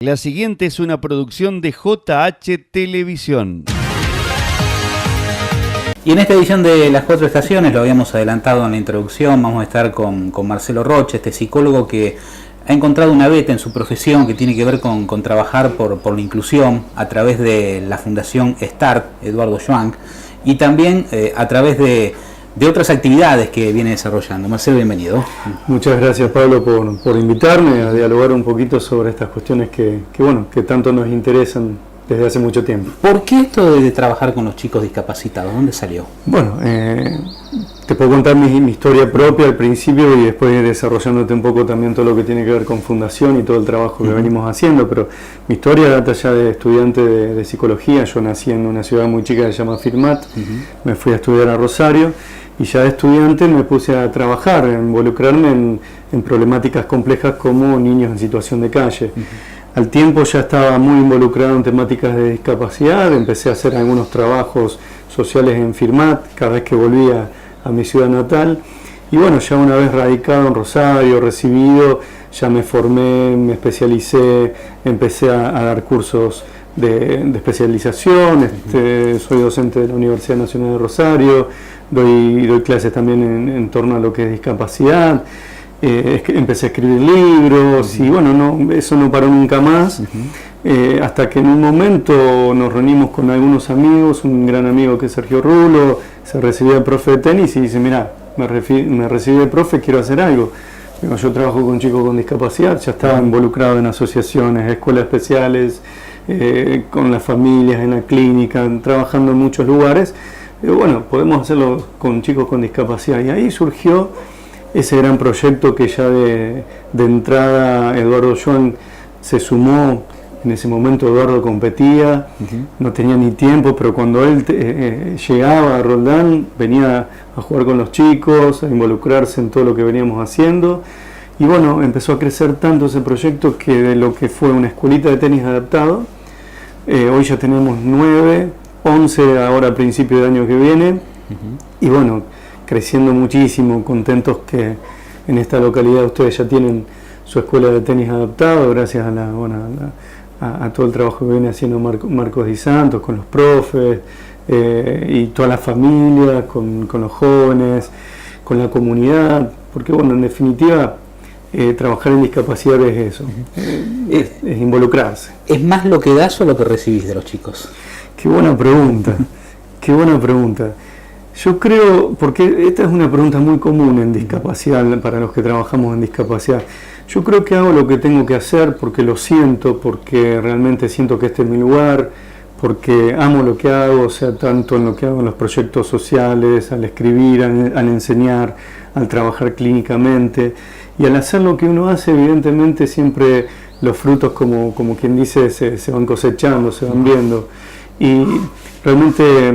La siguiente es una producción de JH Televisión. Y en esta edición de Las Cuatro Estaciones, lo habíamos adelantado en la introducción, vamos a estar con Marcelo Rocha, este psicólogo que ha encontrado una beta en su profesión que tiene que ver con trabajar por la inclusión a través de la Fundación START, Eduardo Schwank, y también a través de otras actividades que viene desarrollando. Marcelo, bienvenido. Muchas gracias, Pablo, por invitarme a dialogar un poquito sobre estas cuestiones que tanto nos interesan desde hace mucho tiempo. ¿Por qué esto de trabajar con los chicos discapacitados? ¿Dónde salió? Bueno, te puedo contar mi historia propia al principio y después ir desarrollándote un poco también todo lo que tiene que ver con Fundación y todo el trabajo que venimos haciendo, pero mi historia data ya de estudiante de psicología. Yo nací en una ciudad muy chica que se llama Firmat, me fui a estudiar a Rosario y ya de estudiante me puse a trabajar, a involucrarme en problemáticas complejas como niños en situación de calle. Al tiempo ya estaba muy involucrado en temáticas de discapacidad, empecé a hacer algunos trabajos sociales en Firmat cada vez que volvía a mi ciudad natal. Y bueno, ya una vez radicado en Rosario, recibido, ya me formé, me especialicé, empecé a dar cursos de especialización, soy docente de la Universidad Nacional de Rosario, doy clases también en torno a lo que es discapacidad. Empecé a escribir libros y bueno, eso no paró nunca más, hasta que en un momento nos reunimos con algunos amigos, un gran amigo que es Sergio Rulo, se recibía de profe de tenis y dice: mira, me recibí de profe, quiero hacer algo. Digo, yo trabajo con chicos con discapacidad, ya estaba involucrado en asociaciones, escuelas especiales, con las familias, en la clínica, trabajando en muchos lugares. Bueno, podemos hacerlo con chicos con discapacidad, y ahí surgió ese gran proyecto que ya de entrada Eduardo Schwank se sumó. En ese momento Eduardo competía, no tenía ni tiempo, pero cuando él llegaba a Roldán, venía a jugar con los chicos, a involucrarse en todo lo que veníamos haciendo. Y bueno, empezó a crecer tanto ese proyecto que de lo que fue una escuelita de tenis adaptado, hoy ya tenemos 9, 11 ahora a principio del año que viene. Y bueno, creciendo muchísimo, contentos que en esta localidad ustedes ya tienen su escuela de tenis adaptado, gracias a todo el trabajo que viene haciendo Marcos Di Santos, con los profes, y toda la familia, con los jóvenes, con la comunidad, porque bueno, en definitiva, trabajar en discapacidad es eso, es involucrarse. ¿Es más lo que das o lo que recibís de los chicos? Qué buena pregunta, qué buena pregunta. Yo creo, porque esta es una pregunta muy común en discapacidad, para los que trabajamos en discapacidad. Yo creo que hago lo que tengo que hacer porque lo siento, porque realmente siento que este es mi lugar, porque amo lo que hago, o sea, tanto en lo que hago en los proyectos sociales, al escribir, al enseñar, al trabajar clínicamente. Y al hacer lo que uno hace, evidentemente siempre los frutos, como quien dice, se van cosechando, se van viendo. Y realmente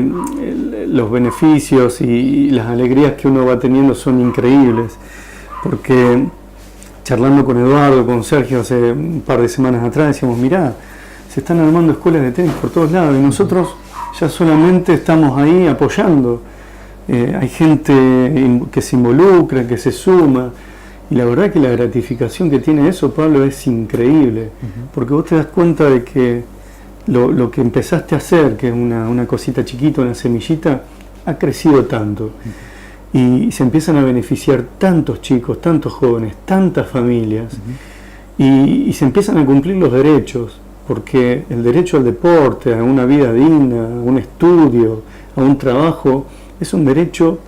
los beneficios y las alegrías que uno va teniendo son increíbles, porque charlando con Eduardo, con Sergio hace un par de semanas atrás, decíamos: mirá, se están armando escuelas de tenis por todos lados y nosotros ya solamente estamos ahí apoyando. Hay gente que se involucra, que se suma, y la verdad que la gratificación que tiene eso, Pablo, es increíble, porque vos te das cuenta de que lo que empezaste a hacer, que es una cosita chiquita, una semillita, ha crecido tanto. Y se empiezan a beneficiar tantos chicos, tantos jóvenes, tantas familias, y se empiezan a cumplir los derechos, porque el derecho al deporte, a una vida digna, a un estudio, a un trabajo, es un derecho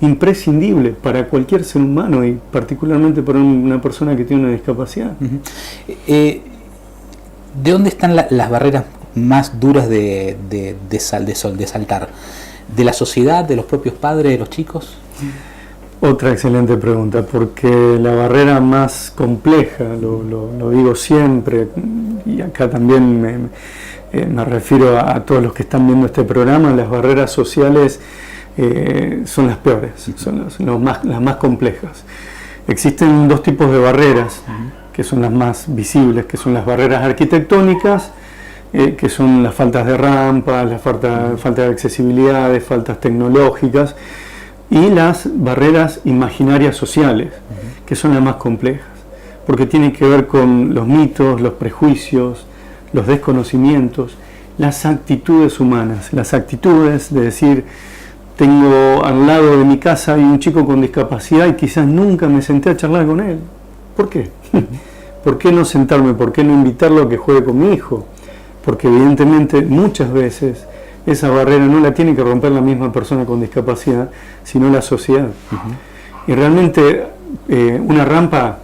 imprescindible para cualquier ser humano y particularmente para una persona que tiene una discapacidad. ¿De dónde están las barreras más duras de saltar? ¿De la sociedad, de los propios padres, de los chicos? Otra excelente pregunta, porque la barrera más compleja, lo digo siempre, y acá también me refiero a todos los que están viendo este programa, las barreras sociales son las peores, son las más complejas. Existen dos tipos de barreras, que son las más visibles, que son las barreras arquitectónicas, que son las faltas de rampas, la falta de accesibilidad, faltas tecnológicas, y las barreras imaginarias sociales, que son las más complejas. porque tiene que ver con los mitos, los prejuicios, los desconocimientos, las actitudes humanas, las actitudes de decir, tengo al lado de mi casa hay un chico con discapacidad y quizás nunca me senté a charlar con él. ¿Por qué? ¿Por qué no sentarme? ¿Por qué no invitarlo a que juegue con mi hijo? Porque evidentemente muchas veces esa barrera no la tiene que romper la misma persona con discapacidad, sino la sociedad. Y realmente una rampa,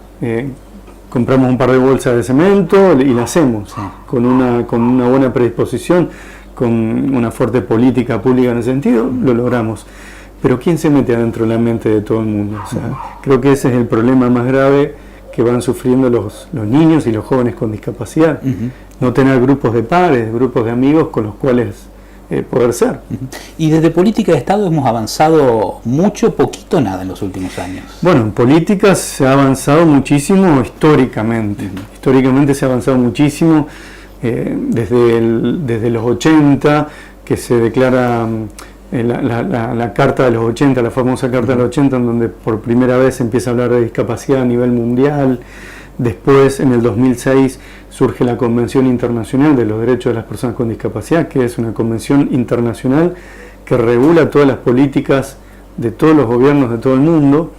compramos un par de bolsas de cemento y la hacemos, con una buena predisposición, con una fuerte política pública en ese sentido, lo logramos. Pero ¿quién se mete adentro de la mente de todo el mundo? O sea, creo que ese es el problema más grave que van sufriendo los niños y los jóvenes con discapacidad. No tener grupos de pares, grupos de amigos con los cuales poder ser. Y desde política de Estado hemos avanzado mucho, poquito, nada en los últimos años. Bueno, en políticas se ha avanzado muchísimo históricamente. Históricamente se ha avanzado muchísimo desde los 80, que se declara la Carta de los 80, la famosa Carta de los 80, en donde por primera vez se empieza a hablar de discapacidad a nivel mundial. Después, en el 2006, surge la Convención Internacional de los Derechos de las Personas con Discapacidad, que es una convención internacional que regula todas las políticas de todos los gobiernos de todo el mundo.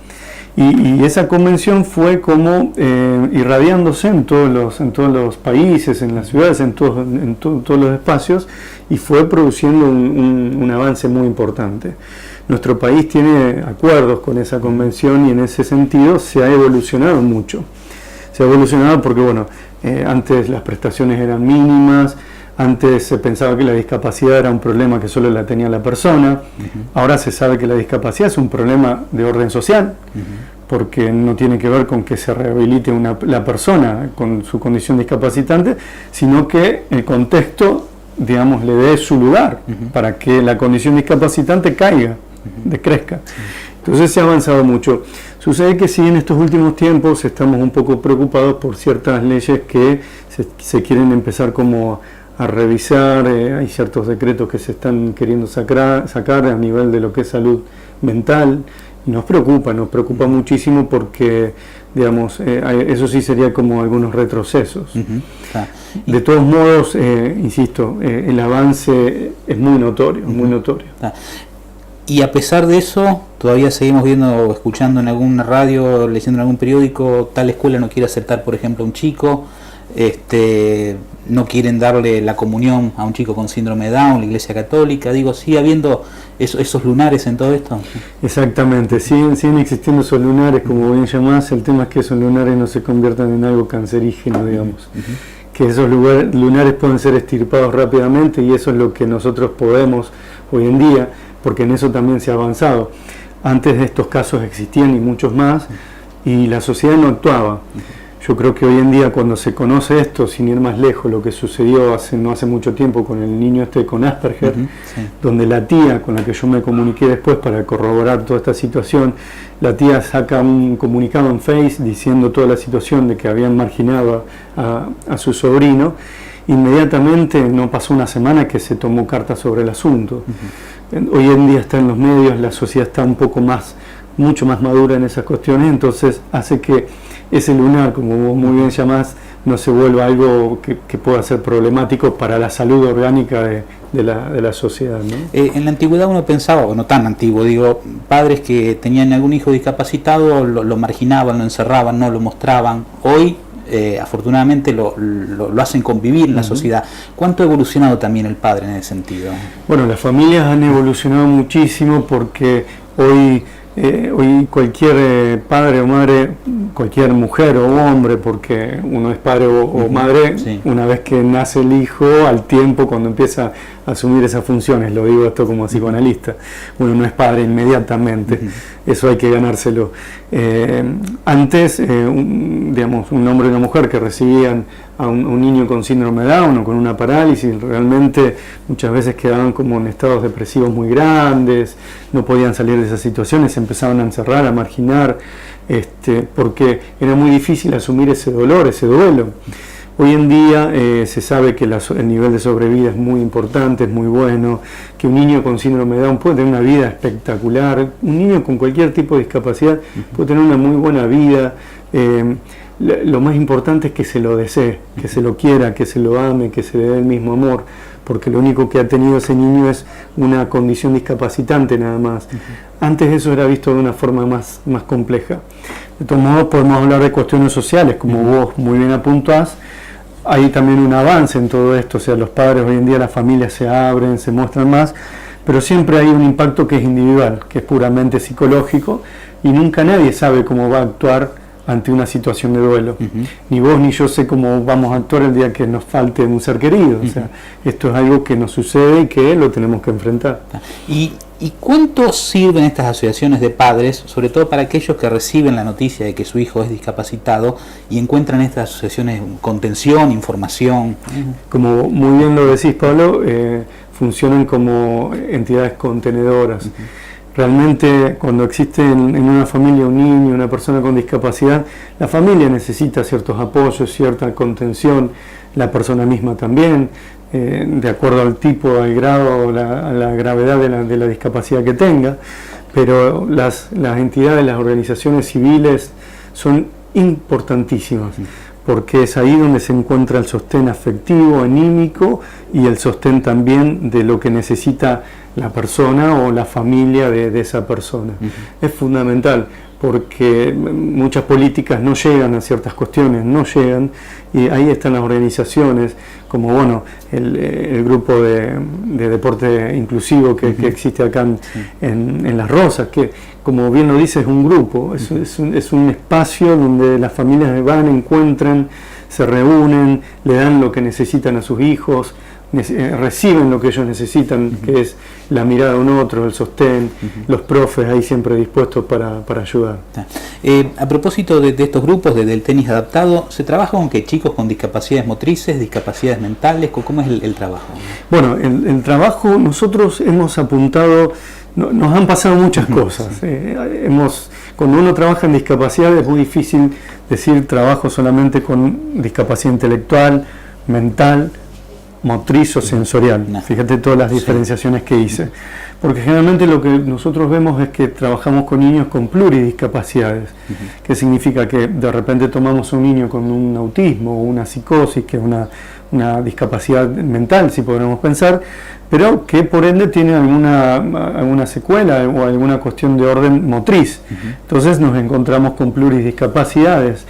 Y esa convención fue como irradiándose en todos los países, en las ciudades, en todos los espacios, y fue produciendo un avance muy importante. Nuestro país tiene acuerdos con esa convención y en ese sentido se ha evolucionado mucho. Se ha evolucionado porque, bueno, antes las prestaciones eran mínimas, antes se pensaba que la discapacidad era un problema que solo la tenía la persona, ahora se sabe que la discapacidad es un problema de orden social, porque no tiene que ver con que se rehabilite la persona con su condición discapacitante, sino que el contexto, digamos, le dé su lugar para que la condición discapacitante caiga, decrezca. Entonces se ha avanzado mucho. Sucede que sí, en estos últimos tiempos estamos un poco preocupados por ciertas leyes que se quieren empezar como a revisar, hay ciertos decretos que se están queriendo sacar a nivel de lo que es salud mental, y nos preocupa muchísimo porque, digamos, eso sí sería como algunos retrocesos. De todos modos, insisto, el avance es muy notorio, muy notorio. Y a pesar de eso, todavía seguimos viendo o escuchando en alguna radio, leyendo en algún periódico, tal escuela no quiere aceptar, por ejemplo, a un chico, no quieren darle la comunión a un chico con síndrome de Down, la Iglesia Católica. Digo, ¿sigue habiendo esos lunares en todo esto? Exactamente, siguen existiendo esos lunares, como bien llamás. El tema es que esos lunares no se conviertan en algo cancerígeno, digamos. Que esos lunares pueden ser extirpados rápidamente, y eso es lo que nosotros podemos hoy en día, porque en eso también se ha avanzado. Antes de estos casos existían y muchos más, y la sociedad no actuaba. Yo creo que hoy en día, cuando se conoce esto, sin ir más lejos, lo que sucedió no hace mucho tiempo con el niño con Asperger, donde la tía, con la que yo me comuniqué después para corroborar toda esta situación, la tía saca un comunicado en Face diciendo toda la situación de que habían marginado a su sobrino. Inmediatamente, no pasó una semana que se tomó carta sobre el asunto. Hoy en día está en los medios, la sociedad está mucho más madura en esas cuestiones, entonces hace que ese lunar, como vos muy bien llamás, no se vuelva algo que pueda ser problemático para la salud orgánica de la sociedad, ¿no? En la antigüedad uno pensaba, o no tan antiguo, digo, padres que tenían algún hijo discapacitado lo marginaban, lo encerraban, no lo mostraban. Hoy afortunadamente lo hacen convivir en la sociedad. ¿Cuánto ha evolucionado también el padre en ese sentido? Bueno, las familias han evolucionado muchísimo, porque hoy cualquier padre o madre, cualquier mujer o hombre, porque uno es padre o madre, una vez que nace el hijo, al tiempo, cuando empieza a asumir esas funciones, lo digo esto como psicoanalista, uno no es padre inmediatamente, eso hay que ganárselo. Antes, digamos, un hombre y una mujer que recibían a un niño con síndrome de Down o con una parálisis, realmente muchas veces quedaban como en estados depresivos muy grandes, no podían salir de esas situaciones, se empezaban a encerrar, a marginar, porque era muy difícil asumir ese dolor, ese duelo. Hoy en día se sabe que el nivel de sobrevida es muy importante, es muy bueno, que un niño con síndrome de Down puede tener una vida espectacular, un niño con cualquier tipo de discapacidad puede tener una muy buena vida. lo más importante es que se lo desee, que se lo quiera, que se lo ame, que se le dé el mismo amor, porque lo único que ha tenido ese niño es una condición discapacitante nada más. Antes eso era visto de una forma más compleja. De todos modos podemos hablar de cuestiones sociales, como vos muy bien apuntás. Hay también un avance en todo esto, o sea, los padres hoy en día, las familias se abren, se muestran más, pero siempre hay un impacto que es individual, que es puramente psicológico, y nunca nadie sabe cómo va a actuar ante una situación de duelo. Ni vos ni yo sé cómo vamos a actuar el día que nos falte un ser querido. O sea, esto es algo que nos sucede y que lo tenemos que enfrentar. ¿Y cuánto sirven estas asociaciones de padres, sobre todo para aquellos que reciben la noticia de que su hijo es discapacitado y encuentran estas asociaciones contención, información? Como muy bien lo decís, Pablo, funcionan como entidades contenedoras. Realmente cuando existe en una familia un niño, una persona con discapacidad, la familia necesita ciertos apoyos, cierta contención, la persona misma también, de acuerdo al tipo, al grado, a la gravedad de la discapacidad que tenga, pero las entidades, las organizaciones civiles son importantísimas, porque es ahí donde se encuentra el sostén afectivo, anímico y el sostén también de lo que necesita la persona o la familia de esa persona. Es fundamental, porque muchas políticas no llegan a ciertas cuestiones, no llegan, y ahí están las organizaciones, como bueno, el grupo de deporte inclusivo que existe acá en Las Rosas, que como bien lo dice es un grupo, es un espacio donde las familias van, encuentran, se reúnen, le dan lo que necesitan a sus hijos, reciben lo que ellos necesitan, que es la mirada de un otro, el sostén, los profes ahí siempre dispuestos para ayudar. A propósito de estos grupos del tenis adaptado, ¿se trabaja con qué? ¿Chicos con discapacidades motrices, discapacidades mentales? ¿Cómo es el trabajo? Bueno, el trabajo, nosotros hemos apuntado, nos han pasado muchas cosas. Cuando uno trabaja en discapacidad es muy difícil decir trabajo solamente con discapacidad intelectual, mental, motriz o sensorial. Fíjate todas las diferenciaciones que hice. Porque generalmente lo que nosotros vemos es que trabajamos con niños con pluridiscapacidades, que significa que de repente tomamos a un niño con un autismo o una psicosis, que es una discapacidad mental, si podemos pensar, pero que por ende tiene alguna secuela o alguna cuestión de orden motriz. Entonces nos encontramos con pluridiscapacidades.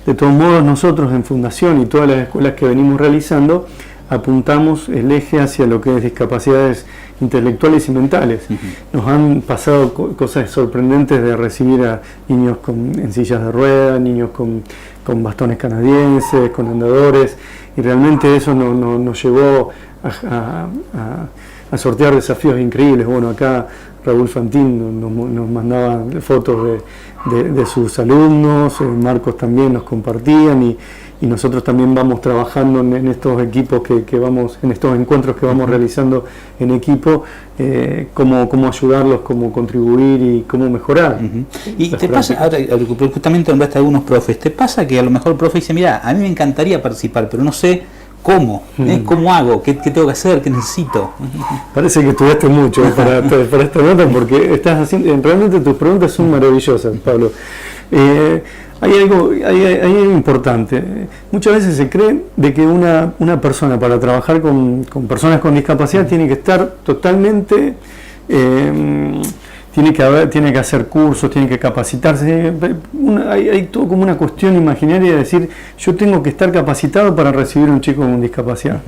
De todos modos, nosotros en Fundación y todas las escuelas que venimos realizando, apuntamos el eje hacia lo que es discapacidades intelectuales y mentales. Nos han pasado cosas sorprendentes de recibir a niños en sillas de ruedas, niños con bastones canadienses, con andadores, y realmente eso nos llevó a sortear desafíos increíbles. Bueno, acá Raúl Fantín nos mandaba fotos de sus alumnos, Marcos también nos compartían, y nosotros también vamos trabajando en estos equipos en estos encuentros que vamos realizando en equipo, cómo ayudarlos, cómo contribuir y cómo mejorar. Y te pasa, ahora justamente nombraste a algunos profes, ¿te pasa que a lo mejor el profe dice, mira, a mí me encantaría participar, pero no sé cómo, cómo hago, qué tengo que hacer, qué necesito? Parece que estudiaste mucho para esta nota, porque estás haciendo, realmente tus preguntas son maravillosas, Pablo. Hay algo importante. Muchas veces se cree de que una persona para trabajar con personas con discapacidad tiene que estar totalmente, tiene que hacer cursos, tiene que capacitarse. Hay todo como una cuestión imaginaria de decir, yo tengo que estar capacitado para recibir a un chico con discapacidad.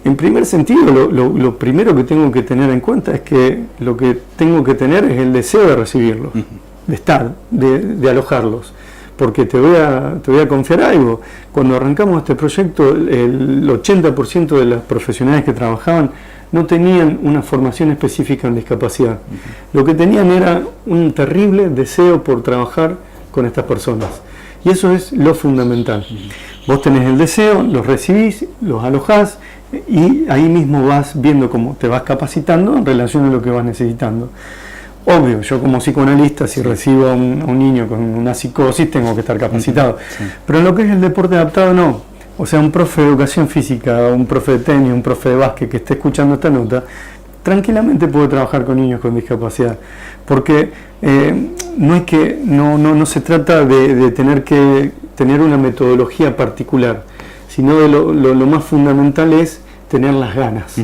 En primer sentido, lo primero que tengo que tener en cuenta es que lo que tengo que tener es el deseo de recibirlos, de estar, de alojarlos. Porque te voy a confiar algo. Cuando arrancamos este proyecto, el 80% de los profesionales que trabajaban no tenían una formación específica en discapacidad. Lo que tenían era un terrible deseo por trabajar con estas personas. Y eso es lo fundamental. Vos tenés el deseo, los recibís, los alojás, y ahí mismo vas viendo cómo te vas capacitando en relación a lo que vas necesitando. Obvio, yo como psicoanalista, si recibo a un niño con una psicosis, tengo que estar capacitado. Pero en lo que es el deporte adaptado, no. O sea, un profe de educación física, un profe de tenis, un profe de básquet que esté escuchando esta nota, tranquilamente puede trabajar con niños con discapacidad. Porque no se trata de tener que tener una metodología particular, sino de lo más fundamental es tener las ganas.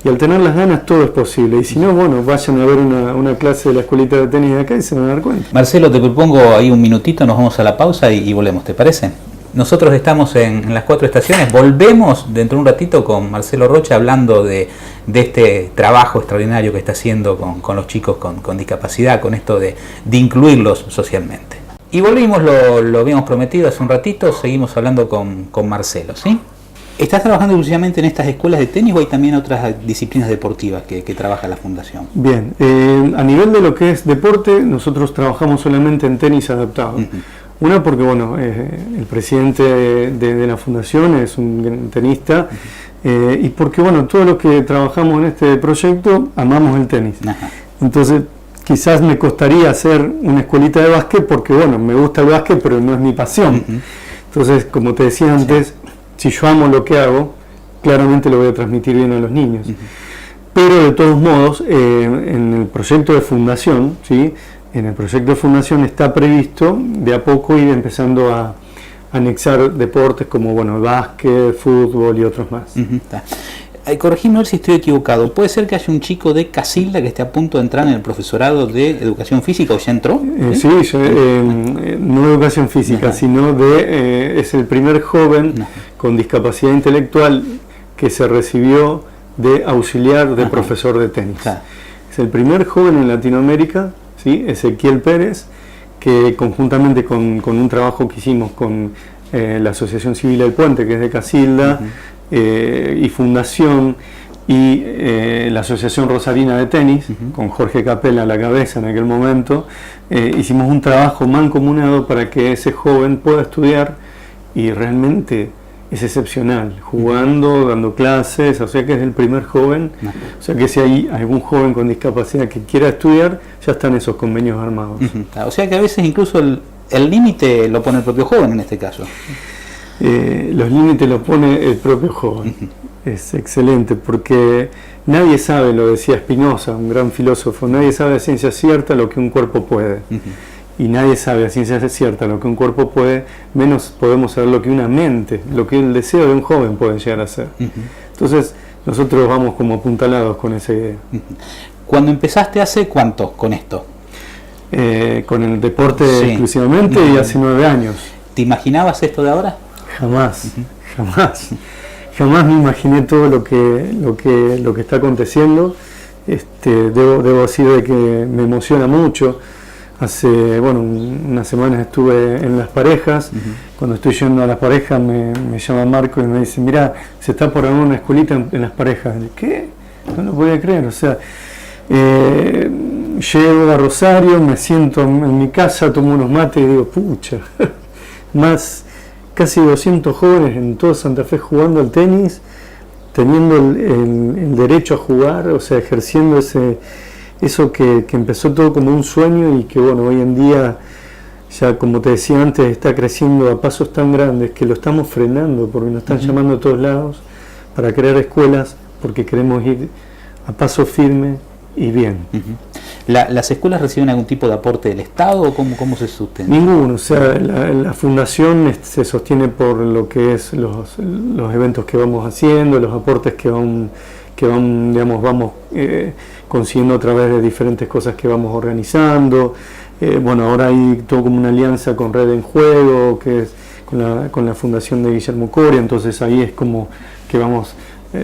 Y al tener las ganas todo es posible. Y si no, bueno, vayan a ver una clase de la escuelita de tenis de acá y se van a dar cuenta. Marcelo, te propongo ahí un minutito, nos vamos a la pausa y volvemos, ¿te parece? Nosotros estamos en las 4 estaciones, volvemos dentro de un ratito con Marcelo Rocha hablando de este trabajo extraordinario que está haciendo con los chicos con discapacidad, con esto de incluirlos socialmente. Y volvimos, lo habíamos prometido hace un ratito, seguimos hablando con Marcelo, ¿sí? ¿Estás trabajando exclusivamente en estas escuelas de tenis o hay también otras disciplinas deportivas que trabaja la Fundación? Bien, a nivel de lo que es deporte, nosotros trabajamos solamente en tenis adaptado. Una porque, bueno, el presidente de la Fundación es un gran tenista, y porque, bueno, todos los que trabajamos en este proyecto amamos el tenis. Entonces, quizás me costaría hacer una escuelita de básquet porque, bueno, me gusta el básquet, pero no es mi pasión. Entonces, como te decía antes, si yo amo lo que hago, claramente lo voy a transmitir bien a los niños. Pero de todos modos, en el proyecto de fundación, ¿sí? En el proyecto de fundación está previsto de a poco ir empezando a anexar deportes como, bueno, básquet, fútbol y otros más. Corregime a ver si estoy equivocado. ¿Puede ser que haya un chico de Casilda que esté a punto de entrar en el profesorado de educación física o ya entró? Sí, no educación física, sino es el primer joven con discapacidad intelectual que se recibió de auxiliar de profesor de tenis. Es el primer joven en Latinoamérica, ¿sí? Ezequiel Pérez, que conjuntamente con un trabajo que hicimos con la Asociación Civil del Puente, que es de Casilda, y Fundación, y la Asociación Rosarina de Tenis, con Jorge Capella a la cabeza en aquel momento, hicimos un trabajo mancomunado para que ese joven pueda estudiar, y realmente es excepcional, jugando, dando clases, o sea que es el primer joven, o sea que si hay algún joven con discapacidad que quiera estudiar, ya están esos convenios armados. O sea que a veces incluso el límite lo pone el propio joven en este caso. Los límites los pone el propio joven. Es excelente porque nadie sabe, lo decía Spinoza, un gran filósofo, nadie sabe a ciencia cierta lo que un cuerpo puede. Y nadie sabe a ciencia cierta lo que un cuerpo puede, menos podemos saber lo que una mente, lo que el deseo de un joven puede llegar a ser. Entonces nosotros vamos como apuntalados con esa idea. ¿Cuándo empezaste hace cuánto con esto? Con el deporte exclusivamente y hace 9 años. ¿Te imaginabas esto de ahora? Jamás, jamás me imaginé todo lo que está aconteciendo. Debo decir de que me emociona mucho. Hace unas semanas estuve en Las Parejas. Cuando estoy yendo a Las Parejas me llama Marco y me dice: mira, se está por armar una escuelita en Las Parejas. ¿Qué? No lo podía creer. O sea, llego a Rosario, me siento en mi casa, tomo unos mates y digo: pucha, más casi 200 jóvenes en todo Santa Fe jugando al tenis, teniendo el derecho a jugar, o sea, ejerciendo eso que empezó todo como un sueño y que, bueno, hoy en día ya, como te decía antes, está creciendo a pasos tan grandes que lo estamos frenando porque nos están llamando a todos lados para crear escuelas, porque queremos ir a paso firme y bien. ¿Las escuelas reciben algún tipo de aporte del Estado o cómo se sustenta? Ninguno, o sea, la fundación se sostiene por lo que es los eventos que vamos haciendo, los aportes que vamos consiguiendo a través de diferentes cosas que vamos organizando. Ahora hay todo como una alianza con Red en Juego, que es con la fundación de Guillermo Coria, entonces ahí es como que vamos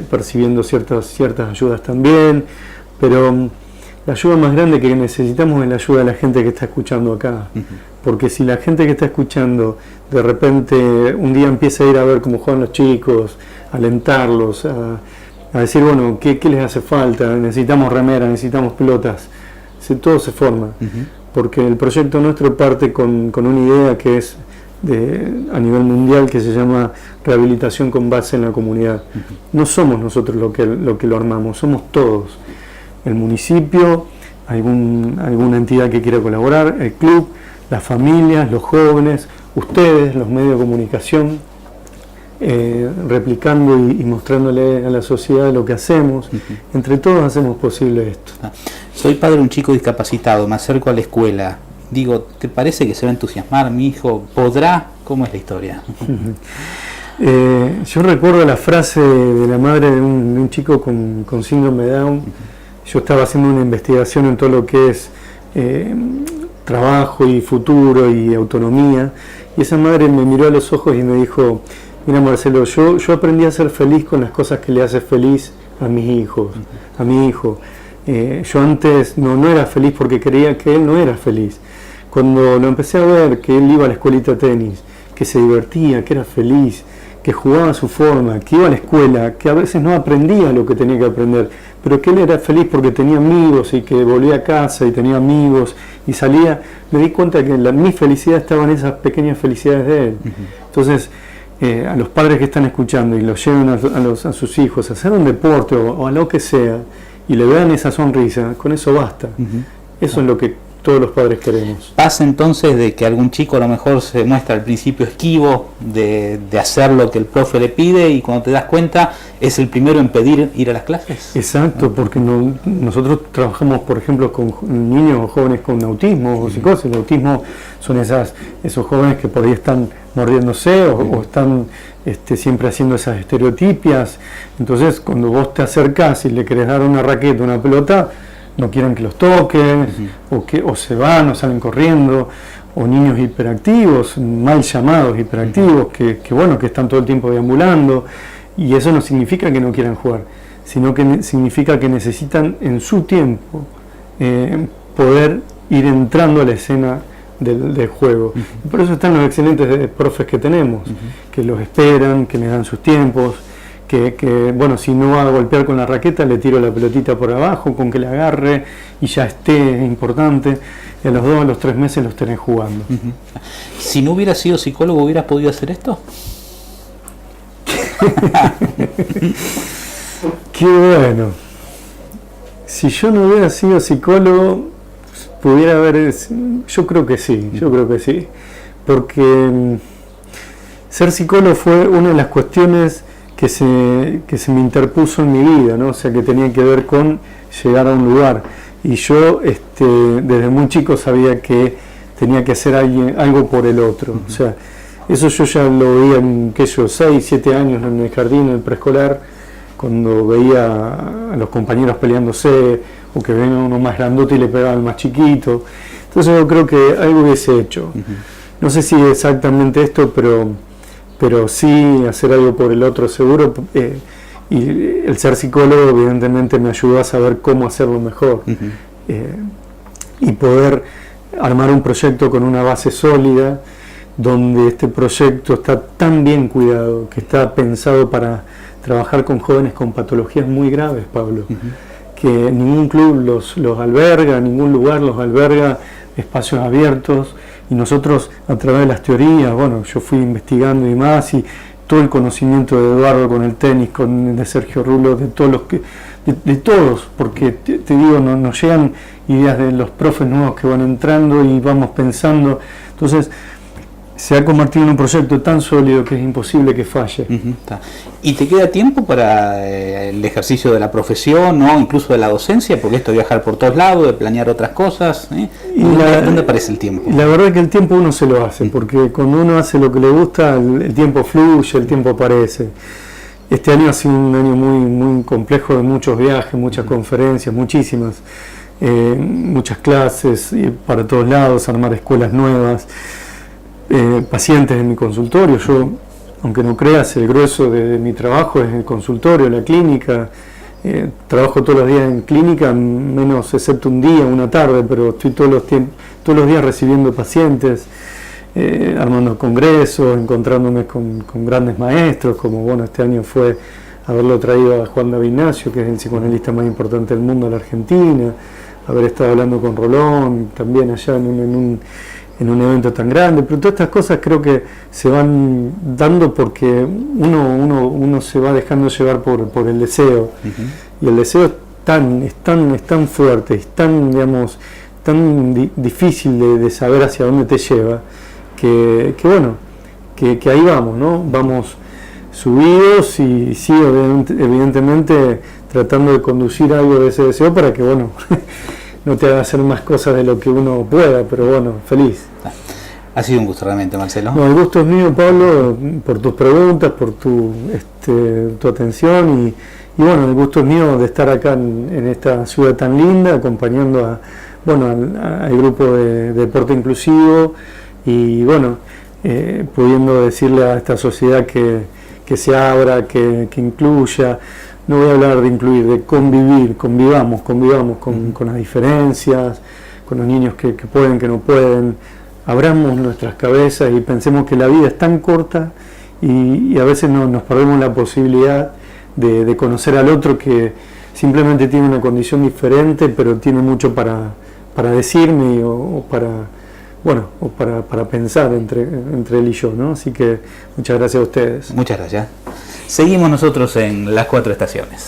percibiendo ciertas ayudas también, pero la ayuda más grande que necesitamos es la ayuda de la gente que está escuchando acá, porque si la gente que está escuchando de repente un día empieza a ir a ver cómo juegan los chicos, a alentarlos, a decir, bueno, ¿qué les hace falta? Necesitamos remeras, necesitamos pelotas, todo se forma, porque el proyecto nuestro parte con una idea que es a nivel mundial, que se llama rehabilitación con base en la comunidad. No somos nosotros lo que lo armamos, somos todos. El municipio, alguna entidad que quiera colaborar, el club, las familias, los jóvenes, ustedes, los medios de comunicación, replicando y mostrándole a la sociedad lo que hacemos. Entre todos hacemos posible esto. Soy padre de un chico discapacitado, me acerco a la escuela. Digo, ¿te parece que se va a entusiasmar mi hijo? ¿Podrá? ¿Cómo es la historia? Yo recuerdo la frase de la madre de un chico con síndrome de Down. Yo estaba haciendo una investigación en todo lo que es trabajo y futuro y autonomía, y esa madre me miró a los ojos y me dijo: mira, Marcelo, yo aprendí a ser feliz con las cosas que le hace feliz a mis hijos, a mi hijo. Yo antes no era feliz porque creía que él no era feliz. Cuando lo empecé a ver, que él iba a la escuelita de tenis, que se divertía, que era feliz, que jugaba a su forma, que iba a la escuela, que a veces no aprendía lo que tenía que aprender, pero que él era feliz porque tenía amigos y que volvía a casa y tenía amigos y salía, me di cuenta que mi felicidad estaba en esas pequeñas felicidades de él. Entonces, a los padres que están escuchando y los llevan a sus hijos a hacer un deporte o a lo que sea y le vean esa sonrisa, con eso basta. Eso es lo que todos los padres queremos. Pasa entonces de que algún chico a lo mejor se muestra al principio esquivo de hacer lo que el profe le pide, y cuando te das cuenta es el primero en pedir ir a las clases. Exacto, porque nosotros trabajamos, por ejemplo, con niños o jóvenes con autismo o psicosis. El autismo son esos jóvenes que por ahí están mordiéndose o están siempre haciendo esas estereotipias. Entonces, cuando vos te acercás y le querés dar una raqueta, una pelota, no quieren que los toques, o se van o salen corriendo, o niños hiperactivos, mal llamados hiperactivos, que están todo el tiempo deambulando, y eso no significa que no quieran jugar, sino que significa que necesitan en su tiempo poder ir entrando a la escena del juego. Y por eso están los excelentes profes que tenemos, que los esperan, que les dan sus tiempos, que si no va a golpear con la raqueta, le tiro la pelotita por abajo, con que le agarre y ya esté importante. Y a los 2 a los 3 meses los tenés jugando. Si no hubieras sido psicólogo, ¿hubieras podido hacer esto? Qué bueno. Si yo no hubiera sido psicólogo, pudiera haber... Yo creo que sí, porque ser psicólogo fue una de las cuestiones que se me interpuso en mi vida, ¿no? O sea, que tenía que ver con llegar a un lugar. Y yo desde muy chico sabía que tenía que hacer algo por el otro. O sea, eso yo ya lo veía en 6, 7 años en el jardín, en el preescolar, cuando veía a los compañeros peleándose, o que venía uno más grandote y le pegaba al más chiquito. Entonces yo creo que algo hubiese hecho. No sé si exactamente esto, pero sí hacer algo por el otro seguro, y el ser psicólogo evidentemente me ayudó a saber cómo hacerlo mejor, y poder armar un proyecto con una base sólida, donde este proyecto está tan bien cuidado, que está pensado para trabajar con jóvenes con patologías muy graves, Pablo, que ningún club los alberga, ningún lugar los alberga, espacios abiertos. Y nosotros, a través de las teorías, yo fui investigando y más, y todo el conocimiento de Eduardo con el tenis, con el de Sergio Rulo, de todos de todos, porque te digo, nos llegan ideas de los profes nuevos que van entrando y vamos pensando. Entonces, se ha convertido en un proyecto tan sólido que es imposible que falle. ¿Y te queda tiempo para el ejercicio de la profesión, ¿no? Incluso de la docencia? Porque esto de viajar por todos lados, de planear otras cosas, ¿dónde aparece el tiempo? La verdad es que el tiempo uno se lo hace, porque cuando uno hace lo que le gusta, el tiempo fluye, el tiempo aparece. Este año ha sido un año muy, muy complejo, de muchos viajes, muchas conferencias, muchísimas, muchas clases para todos lados, armar escuelas nuevas. Pacientes en mi consultorio. Yo, aunque no creas, el grueso de mi trabajo es el consultorio, la clínica. Trabajo todos los días en clínica, menos excepto un día, una tarde, pero estoy todos los días recibiendo pacientes, armando congresos, encontrándome con grandes maestros, como este año fue haberlo traído a Juan David Ignacio, que es el psicoanalista más importante del mundo en la Argentina, haber estado hablando con Rolón, también allá en un evento tan grande. Pero todas estas cosas creo que se van dando porque uno se va dejando llevar por el deseo. Y el deseo es tan fuerte, es tan difícil de saber hacia dónde te lleva, que ahí vamos, ¿no? Vamos subidos y sí, evidentemente tratando de conducir algo de ese deseo para que, no te haga hacer más cosas de lo que uno pueda, pero bueno, feliz. Ha sido un gusto realmente, Marcelo. No, el gusto es mío, Pablo, por tus preguntas, por tu atención y bueno, el gusto es mío de estar acá en esta ciudad tan linda, acompañando al grupo de deporte inclusivo y bueno, pudiendo decirle a esta sociedad que se abra, que incluya. No voy a hablar de incluir, de convivir, convivamos con las diferencias, con los niños que pueden, que no pueden. Abramos nuestras cabezas y pensemos que la vida es tan corta y a veces nos perdemos la posibilidad de conocer al otro que simplemente tiene una condición diferente, pero tiene mucho para decirme o para pensar entre él y yo, ¿no? Así que muchas gracias a ustedes. Muchas gracias. Seguimos nosotros en Las Cuatro Estaciones.